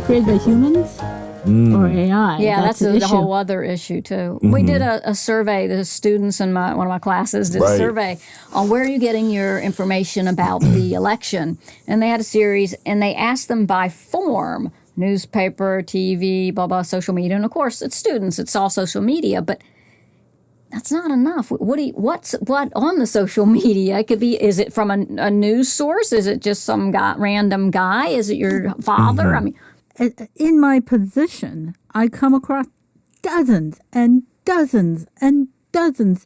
created by humans or AI? Yeah, that's a whole other issue, too. Mm-hmm. We did a survey, the students in one of my classes did a survey on where are you getting your information about the election. And they had a series, and they asked them by form, newspaper, TV, blah, blah, social media. And, of course, it's students. It's all social media. But that's not enough. What's on the social media? It could be, is it from a news source? Is it just some random guy? Is it your father? Mm-hmm. I mean, in my position, I come across dozens and dozens and dozens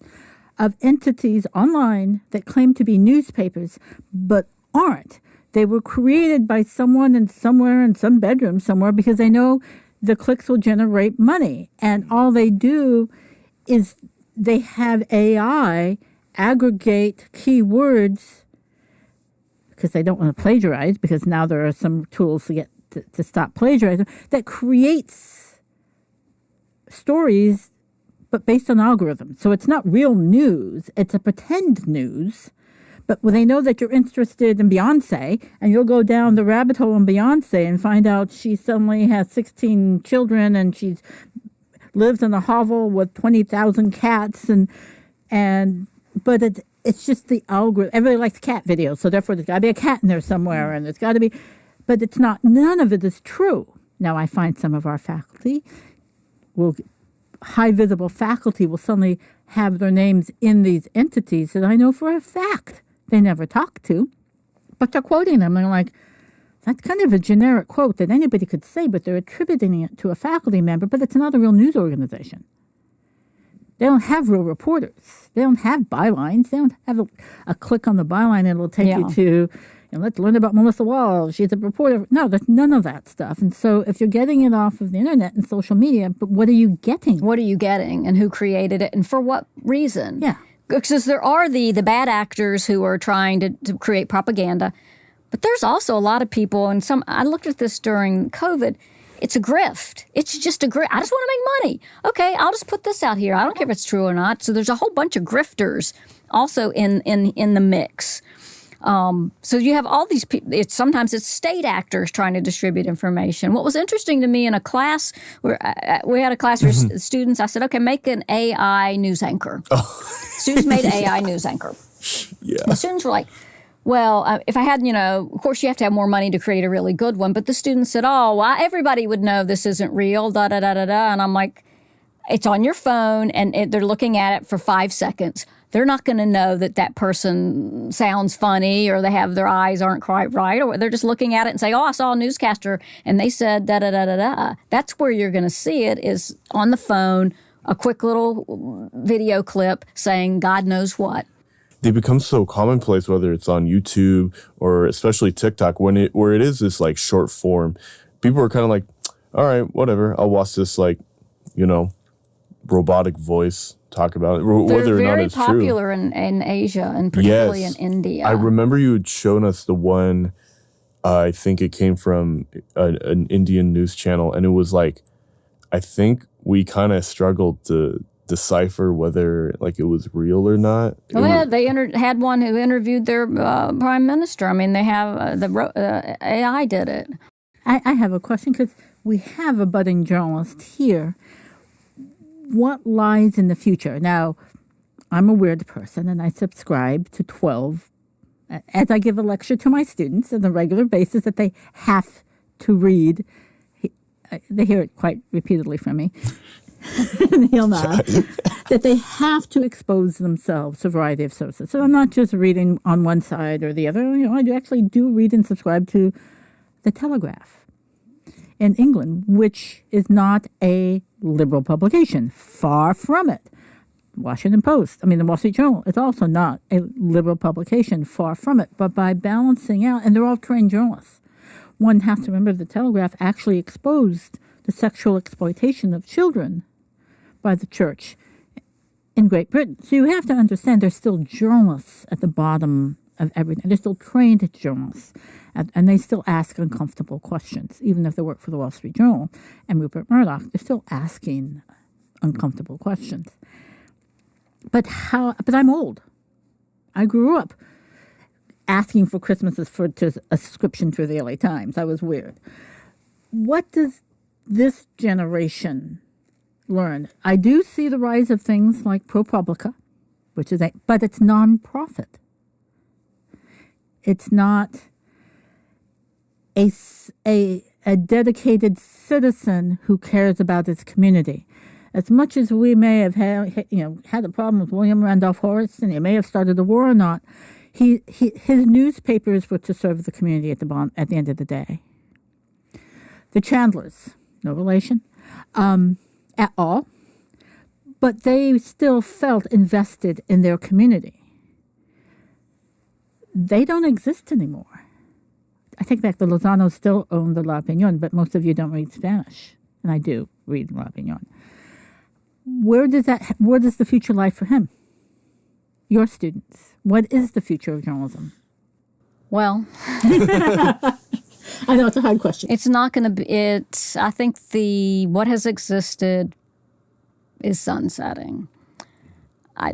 of entities online that claim to be newspapers, but aren't. They were created by someone in somewhere in some bedroom somewhere because they know the clicks will generate money. And all they do is they have AI aggregate keywords because they don't want to plagiarize, because now there are some tools to stop plagiarism, that creates stories, but based on algorithms. So it's not real news. It's a pretend news. But when they know that you're interested in Beyonce, and you'll go down the rabbit hole in Beyonce and find out she suddenly has 16 children and she lives in a hovel with 20,000 cats, but it's just the algorithm. Everybody likes cat videos, so therefore there's got to be a cat in there somewhere, and there's got to be. But it's not, none of it is true. Now, I find some of our faculty high visible faculty will suddenly have their names in these entities that I know for a fact they never talk to, but they're quoting them. And I'm like, that's kind of a generic quote that anybody could say, but they're attributing it to a faculty member, but it's not a real news organization. They don't have real reporters. They don't have bylines. They don't have a click on the byline and it'll take you to, let's learn about Melissa Wall. She's a reporter. No, there's none of that stuff. And so if you're getting it off of the internet and social media, but what are you getting? What are you getting, and who created it, and for what reason? Yeah. Because there are the bad actors who are trying to create propaganda, but there's also a lot of people, and I looked at this during COVID, it's a grift. It's just a grift. I just want to make money. Okay, I'll just put this out here. I don't care if it's true or not. So there's a whole bunch of grifters also in the mix. So you have all these people. Sometimes it's state actors trying to distribute information. What was interesting to me in a class, where we had a class for students, I said, okay, make an AI news anchor. Oh. Students made an AI news anchor. Yeah. The students were like, well, if I had, of course you have to have more money to create a really good one. But the students said, oh, well, everybody would know this isn't real, da-da-da-da-da. And I'm like, it's on your phone, and they're looking at it for 5 seconds. They're not going to know that person sounds funny, or their eyes aren't quite right, or they're just looking at it and say, oh, I saw a newscaster and they said da-da-da-da-da. That's where you're going to see it, is on the phone, a quick little video clip saying God knows what. They become so commonplace, whether it's on YouTube or especially TikTok, where it is this like short form. People are kind of like, all right, whatever. I'll watch this robotic voice talk about it, whether or not it's true. They're very popular in Asia, and particularly in India. I remember you had shown us the one, I think it came from an Indian news channel, and it was like, I think we kind of struggled to decipher whether it was real or not. They had one who interviewed their prime minister. I mean, they have the AI did it. I have a question, because we have a budding journalist here. What lies in the future? Now, I'm a weird person, and I subscribe to 12, as I give a lecture to my students on a regular basis, that they have to read. They hear it quite repeatedly from me. He'll nod. That they have to expose themselves to a variety of sources. So I'm not just reading on one side or the other. I actually do read and subscribe to The Telegraph in England, which is not a liberal publication. Far from it. Washington Post, the Wall Street Journal, it's also not a liberal publication. Far from it. But by balancing out, and they're all trained journalists, one has to remember The Telegraph actually exposed the sexual exploitation of children by the church in Great Britain. So you have to understand there's still journalists at the bottom of everything. They're still trained journalists, and they still ask uncomfortable questions, even if they work for the Wall Street Journal and Rupert Murdoch. They're still asking uncomfortable questions. But I'm old. I grew up asking for Christmases to a subscription to the LA Times. I was weird. what does this generation learn? I do see the rise of things like ProPublica, but it's nonprofit. It's not a dedicated citizen who cares about its community. As much as we may have had a problem with William Randolph Hearst, and he may have started a war or not, his newspapers were to serve the community at the end of the day. The Chandlers, no relation at all, but they still felt invested in their community. They don't exist anymore. I take back, the Lozanos still own the La Opinion, but most of you don't read Spanish, and I do read La Opinion. Where does the future lie for him? Your students. What is the future of journalism? Well, I know it's a hard question. it's not going to be. I think what has existed is sunsetting. I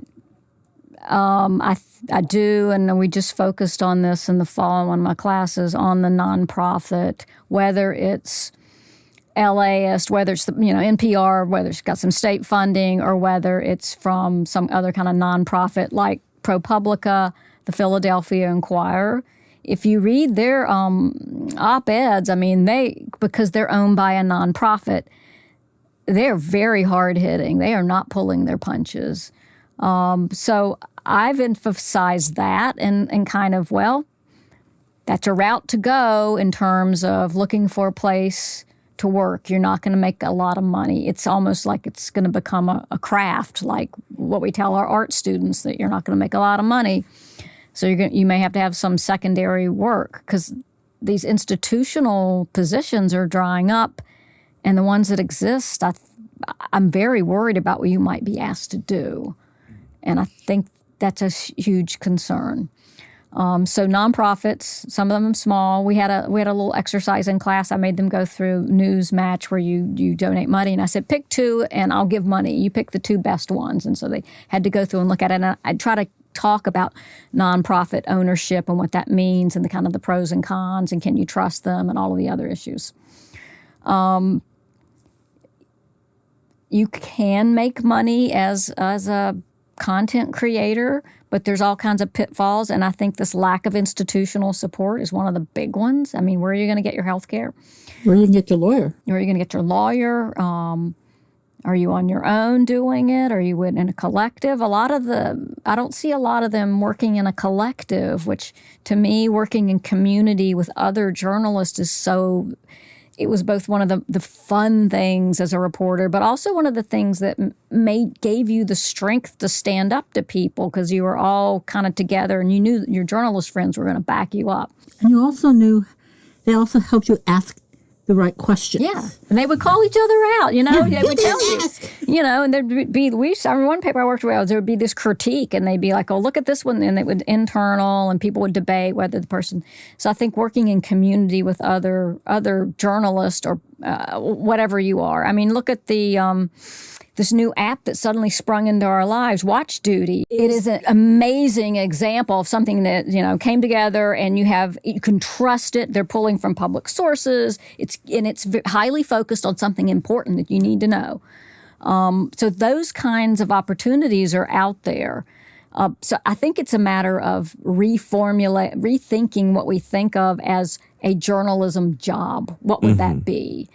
do, and we just focused on this in the fall in one of my classes on the nonprofit, whether it's LAist, whether it's NPR, whether it's got some state funding, or whether it's from some other kind of nonprofit like ProPublica, the Philadelphia Inquirer. If you read their op-eds, because they're owned by a nonprofit, they're very hard-hitting. They are not pulling their punches. So I've emphasized that and kind of, that's a route to go in terms of looking for a place to work. You're not going to make a lot of money. It's almost like it's going to become a craft, like what we tell our art students, that you're not going to make a lot of money. So you may have to have some secondary work, because these institutional positions are drying up, and the ones that exist, I'm very worried about what you might be asked to do. And I think that's a huge concern. So nonprofits, some of them small. We had a little exercise in class. I made them go through News Match, where you donate money, and I said, pick two and I'll give money. You pick the two best ones. And so they had to go through and look at it. And I'd try to talk about nonprofit ownership and what that means, and the kind of the pros and cons, and can you trust them, and all of the other issues. You can make money as a content creator, but there's all kinds of pitfalls, and I think this lack of institutional support is one of the big ones. I mean, where are you going to get your health care? Where are you going to get your lawyer? Where are you going to get your lawyer? Are you on your own doing it? Are you in a collective? I don't see a lot of them working in a collective, which to me, working in community with other journalists it was both one of the fun things as a reporter, but also one of the things that gave you the strength to stand up to people, because you were all kind of together and you knew your journalist friends were going to back you up. And you also knew they also helped you ask the right questions. Yeah, and they would call each other out, they would tell you, and there'd be, I remember one paper I worked with, there would be this critique, and they'd be like, oh, look at this one, and they would internal, and people would debate whether the person, so I think working in community with other journalists, or whatever you are. I mean, look at this new app that suddenly sprung into our lives, Watch Duty. It is an amazing example of something that, came together, and you can trust it. They're pulling from public sources. It's highly focused on something important that you need to know. So those kinds of opportunities are out there. So I think it's a matter of rethinking what we think of as a journalism job. What would that be?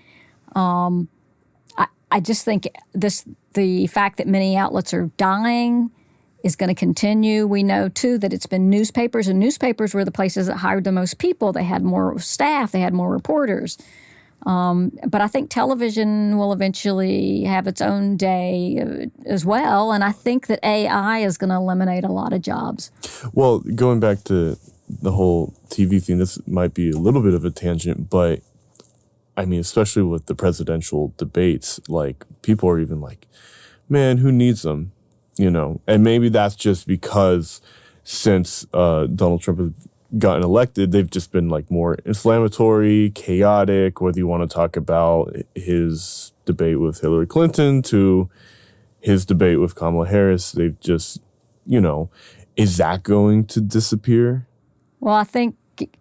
I just think the fact that many outlets are dying is going to continue. We know, too, that it's been newspapers, and newspapers were the places that hired the most people. They had more staff. They had more reporters. But I think television will eventually have its own day as well, and I think that AI is going to eliminate a lot of jobs. Well, going back to the whole TV thing, this might be a little bit of a tangent, but I mean, especially with the presidential debates, like, people are even like, man, who needs them? And maybe that's just because since Donald Trump has gotten elected, they've just been like more inflammatory, chaotic, whether you want to talk about his debate with Hillary Clinton to his debate with Kamala Harris. They've just, is that going to disappear? Well, I think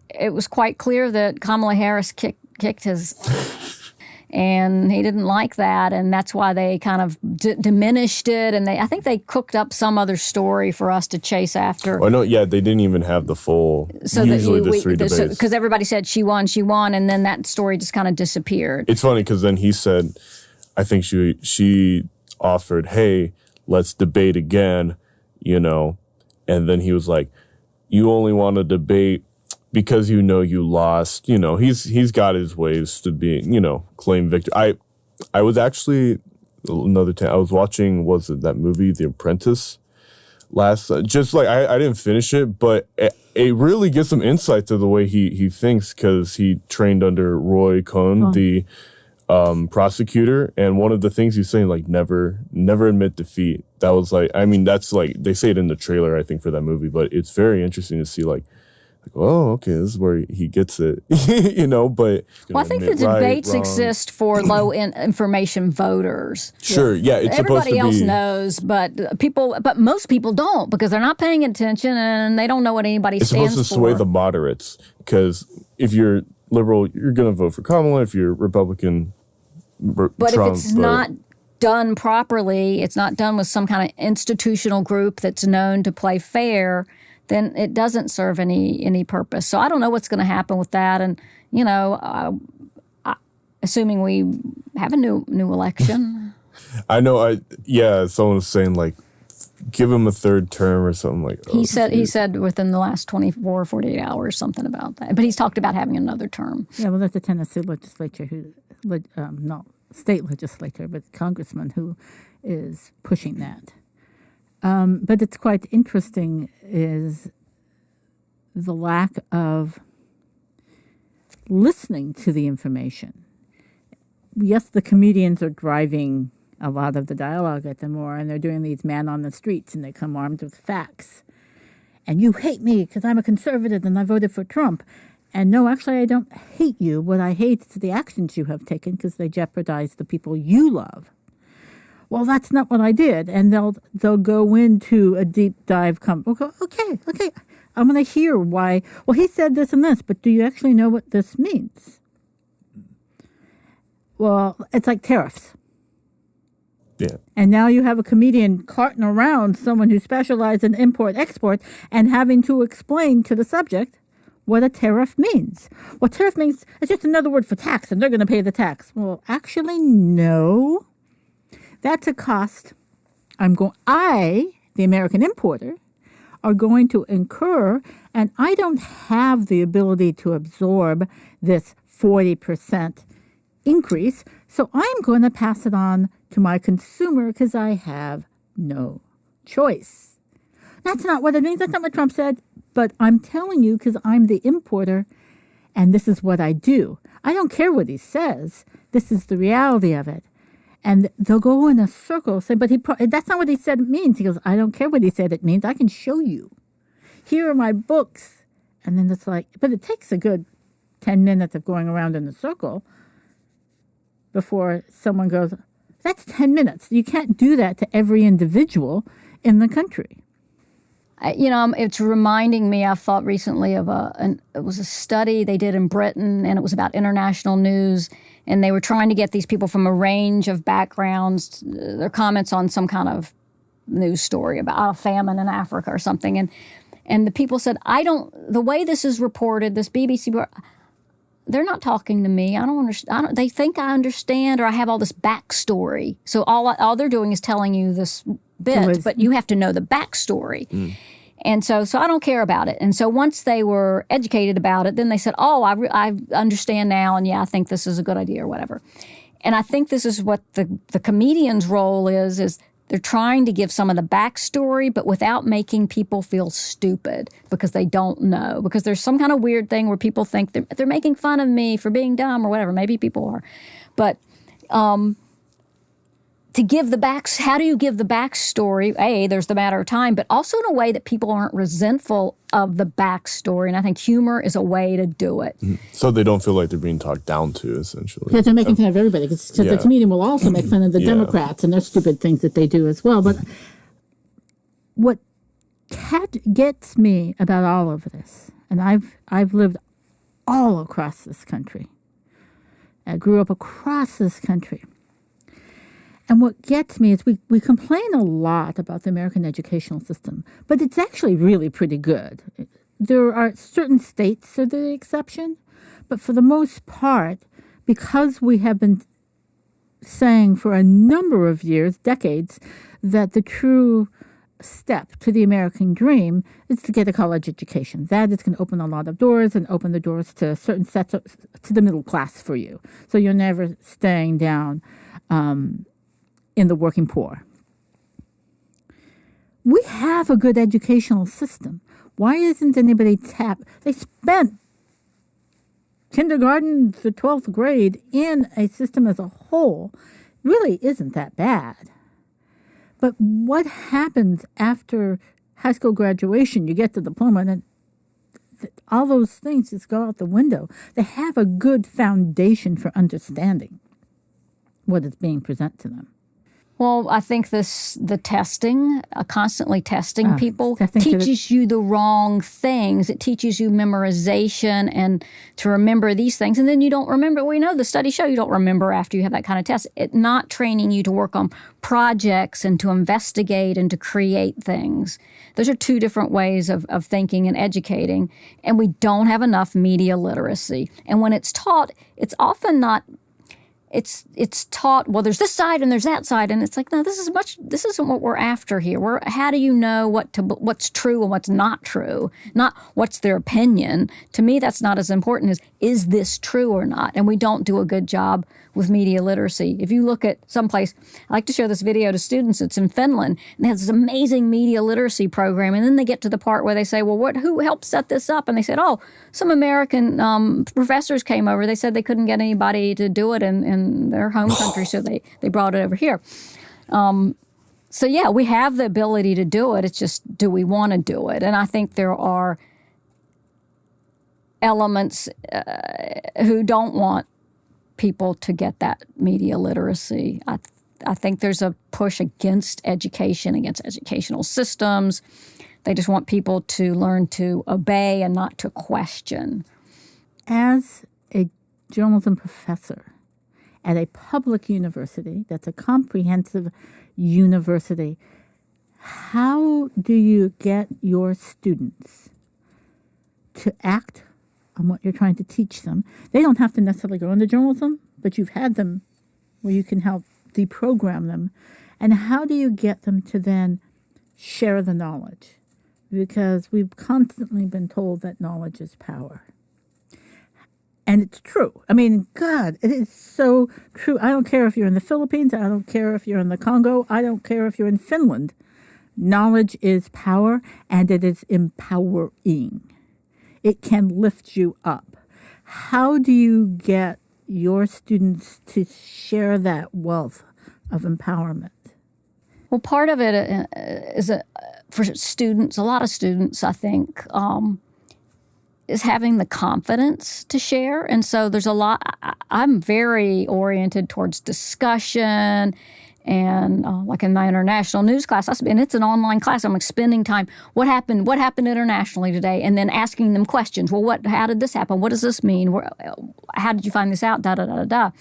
it was quite clear that Kamala Harris kicked his And he didn't like that, and that's why they kind of diminished it. And I think they cooked up some other story for us to chase after. Oh no, yeah, they didn't even have the full. Usually, there's 3 debates because everybody said she won, and then that story just kind of disappeared. It's funny because then he said, I think she offered, hey, let's debate again, and then he was like, you only want to debate because you lost. He's got his ways to be, claim victory. I was actually another time I was watching, was it that movie The Apprentice last, just like I didn't finish it, but it really gives some insight to the way he thinks, because he trained under Roy Cohn, the prosecutor, and one of the things he's saying, like, never admit defeat. That was like, I mean, that's like, they say it in the trailer, I think, for that movie, but it's very interesting to see, like, oh, okay, this is where he gets it, but... Well, I think the debates exist for low-information voters. Sure, yeah, it's supposed to be... Everybody else knows, but most people don't, because they're not paying attention and they don't know what anybody stands for. It's supposed to sway the moderates, because if you're liberal, you're going to vote for Kamala. If you're Republican, But Trump, if it's not done properly, it's not done with some kind of institutional group that's known to play fair, then it doesn't serve any purpose. So I don't know what's going to happen with that. And, assuming we have a new election. I know, someone was saying, like, give him a 3rd term or something like that. He said within the last 24 or 48 hours, something about that. But he's talked about having another term. Yeah, well, that's the Tennessee legislature not state legislature, but congressman who is pushing that. But it's quite interesting is the lack of listening to the information. Yes, the comedians are driving a lot of the dialogue at the more, and they're doing these man on the streets, and they come armed with facts. And you hate me because I'm a conservative and I voted for Trump. And no, actually, I don't hate you. What I hate is the actions you have taken, because they jeopardize the people you love. Well, that's not what I did. And they'll go into a deep dive. Okay, I'm going to hear why. Well, he said this and this, but do you actually know what this means? Well, it's like tariffs. Yeah. And now you have a comedian carting around someone who specializes in import-export and having to explain to the subject what a tariff means. Well, tariff means it's just another word for tax, and they're going to pay the tax. Well, actually, no. That's a cost I, the American importer, are going to incur, and I don't have the ability to absorb this 40% increase, so I'm going to pass it on to my consumer because I have no choice. That's not what it means. That's not what Trump said, but I'm telling you because I'm the importer, and this is what I do. I don't care what he says. This is the reality of it. And they'll go in a circle, say, but that's not what he said it means. He goes, I don't care what he said it means. I can show you. Here are my books. And then it's like, but it takes a good 10 minutes of going around in a circle before someone goes, that's 10 minutes. You can't do that to every individual in the country. It's reminding me, I thought recently of it was a study they did in Britain, and it was about international news, and they were trying to get these people from a range of backgrounds, their comments on some kind of news story about a famine in Africa or something, and the people said, the way this is reported, this BBC, they're not talking to me. I don't understand. They think I understand, or I have all this backstory. So all they're doing is telling you this bit, but you have to know the backstory. Mm. And so I don't care about it. And so once they were educated about it, then they said, I understand now, and yeah, I think this is a good idea or whatever. And I think this is what the comedian's role is they're trying to give some of the backstory, but without making people feel stupid because they don't know. Because there's some kind of weird thing where people think they're making fun of me for being dumb or whatever. Maybe people are. But to give how do you give the backstory? There's the matter of time, but also in a way that people aren't resentful of the backstory. And I think humor is a way to do it. So they don't feel like they're being talked down to, essentially. Because they're making fun of everybody. Because the comedian will also make fun of the Democrats and their stupid things that they do as well. But what gets me about all of this, and I've lived all across this country, I grew up across this country. And what gets me is we complain a lot about the American educational system, but it's actually really pretty good. There are certain states that are the exception, but for the most part, because we have been saying for a number of years, decades, that the true step to the American dream is to get a college education. That is going to open a lot of doors and open the doors to certain sets to the middle class for you. So you're never staying down in the working poor. We have a good educational system. Why isn't anybody They spent kindergarten to 12th grade in a system as a whole. Really isn't that bad. But what happens after high school graduation? You get the diploma and all those things just go out the window. They have a good foundation for understanding what is being presented to them. Well, I think the testing, constantly testing people, teaches you the wrong things. It teaches you memorization and to remember these things. And then you don't remember. We know the studies show you don't remember after you have that kind of test. It not training you to work on projects and to investigate and to create things. Those are two different ways of thinking and educating. And we don't have enough media literacy. And when it's taught, it's often not... It's taught, well, there's this side and there's that side, and it's like, no, this isn't what we're after here. How do you know what's true and what's not true? Not what's their opinion. To me, that's not as important as, is this true or not? And we don't do a good job with media literacy. If you look at someplace, I like to show this video to students. It's in Finland, and they have this amazing media literacy program. And then they get to the part where they say, well, who helped set this up? And they said, oh, some American professors came over. They said they couldn't get anybody to do it in their home country, so they brought it over here. So yeah, we have the ability to do it. It's just, do we want to do it? And I think there are elements who don't want people to get that media literacy. I think there's a push against education, against educational systems. They just want people to learn to obey and not to question. As a journalism professor at a public university, that's a comprehensive university, how do you get your students to act on what you're trying to teach them? They don't have to necessarily go into journalism, but you've had them where you can help deprogram them. And how do you get them to then share the knowledge? Because we've constantly been told that knowledge is power. And it's true. I mean, God, it is so true. I don't care if you're in the Philippines. I don't care if you're in the Congo. I don't care if you're in Finland. Knowledge is power, and it is empowering. It can lift you up. How do you get your students to share that wealth of empowerment? Well, part of it is for students, a lot of students, I think, is having the confidence to share. And so there's a lot, I'm very oriented towards discussion. And like in my international news class, and it's an online class, I'm like spending time, what happened internationally today? And then asking them questions. Well, how did this happen? What does this mean? How did you find this out? Da, da, da, da.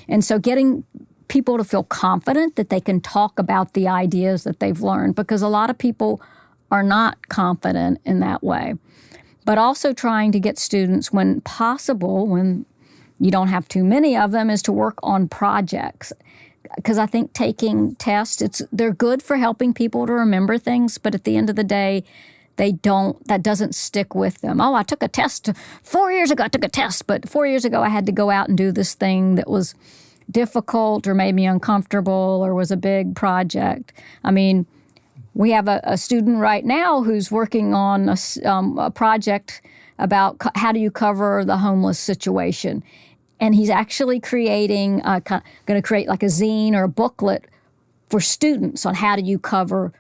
And so getting people to feel confident that they can talk about the ideas that they've learned, because a lot of people are not confident in that way. But also trying to get students, when possible, when you don't have too many of them, is to work on projects. Because I think taking tests, they're good for helping people to remember things, but at the end of the day, that doesn't stick with them. Oh, I took a test 4 years ago. But 4 years ago I had to go out and do this thing that was difficult or made me uncomfortable or was a big project. I mean, we have a student right now who's working on a project about how do you cover the homeless situation. And he's actually going to create like a zine or a booklet for students on how do you cover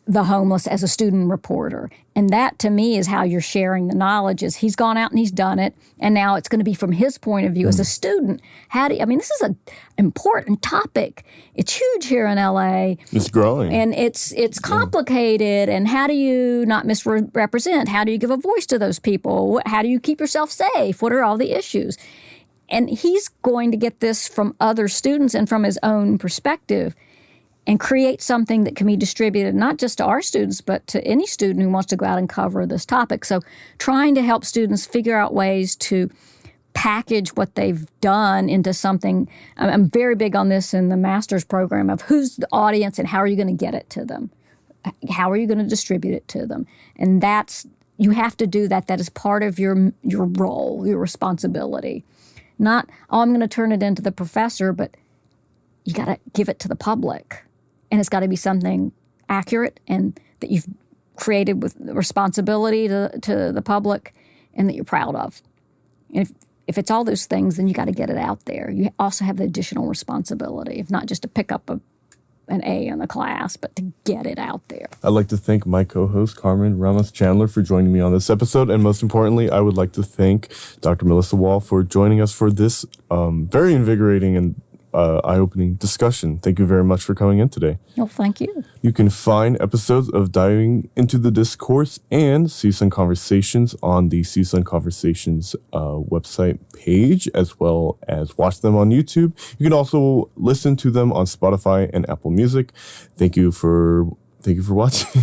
the homeless as a student reporter. And that, to me, is how you're sharing the knowledge. Is he's gone out and he's done it, and now it's going to be from his point of view as a student. This is an important topic. It's huge here in LA. It's growing. And it's complicated. And how do you not misrepresent? How do you give a voice to those people? How do you keep yourself safe? What are all the issues? And he's going to get this from other students and from his own perspective and create something that can be distributed not just to our students, but to any student who wants to go out and cover this topic. So trying to help students figure out ways to package what they've done into something. I'm very big on this in the master's program of who's the audience and how are you going to get it to them? How are you going to distribute it to them? And you have to do that. That is part of your role, your responsibility. Not, I'm going to turn it into the professor, but you got to give it to the public. And it's got to be something accurate and that you've created with responsibility to the public and that you're proud of. And if it's all those things, then you got to get it out there. You also have the additional responsibility of not just to pick up an A in the class, but to get it out there. I'd like to thank my co-host, Carmen, Ramos, Chandler, for joining me on this episode. And most importantly, I would like to thank Dr. Melissa Wall for joining us for this very invigorating and eye-opening discussion. Thank you very much for coming in today. Well, thank you. You can find episodes of Diving into the Discourse and CSUN Conversations on the CSUN Conversations website page, as well as watch them on YouTube. You can also listen to them on Spotify and Apple Music. Thank you for watching.